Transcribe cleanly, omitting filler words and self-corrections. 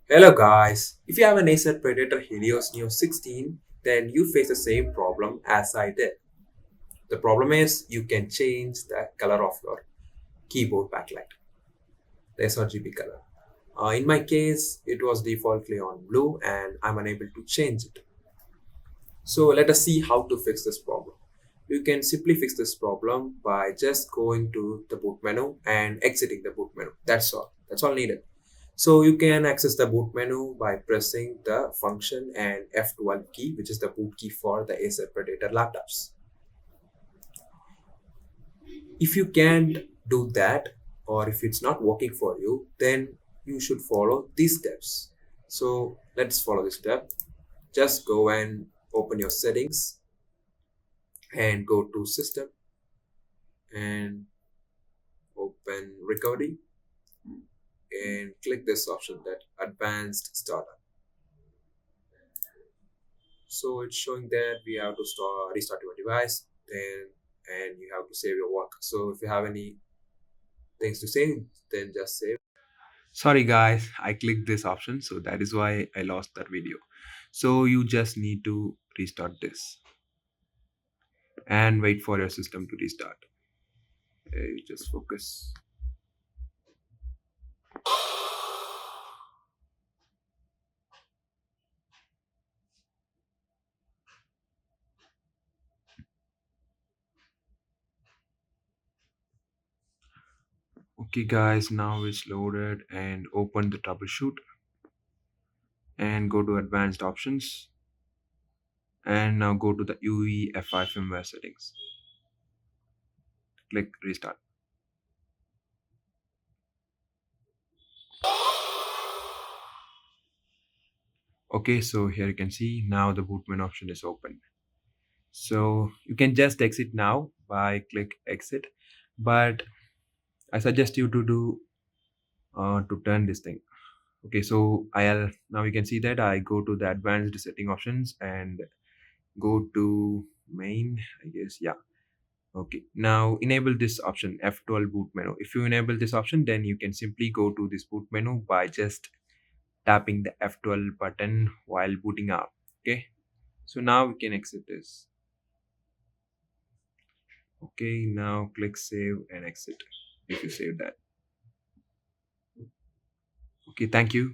Hello guys, if you have an Acer Predator Helios Neo 16, then you face the same problem as I did. The problem is you can change the color of your keyboard backlight, the sRGB color. In my case, it was defaultly on blue and I'm unable to change it. So let us see how to fix this problem. You can simply fix this problem by just going to the boot menu and exiting the boot menu. That's all. That's all needed. So you can access the boot menu by pressing the function and F12 key, which is the boot key for the Acer Predator laptops. If you can't do that, or if it's not working for you, then you should follow these steps. So let's follow this step. Just go and open your settings and go to system and open recovery and click this option, that advanced startup. So it's showing that we have to restart your device, then and you have to save your work. So if you have any things to say, then just save. Sorry guys, I clicked this option, so that is why I lost that video. So you just need to restart this and wait for your system to restart. Just focus. Okay guys, now it's loaded and open the troubleshoot and go to advanced options and now go to the UEFI firmware settings. Click restart. Okay, so here you can see now the boot menu option is open. So you can just exit now by click exit, but I suggest you to do to turn this thing. Okay, so I'll now you can see that I go to the advanced setting options and go to main, I guess. Yeah. Okay, now enable this option F12 boot menu. If you enable this option, then you can simply go to this boot menu by just tapping the F12 button while booting up. Okay, so now we can exit this. Okay, now click save and exit if you save that. Okay, thank you.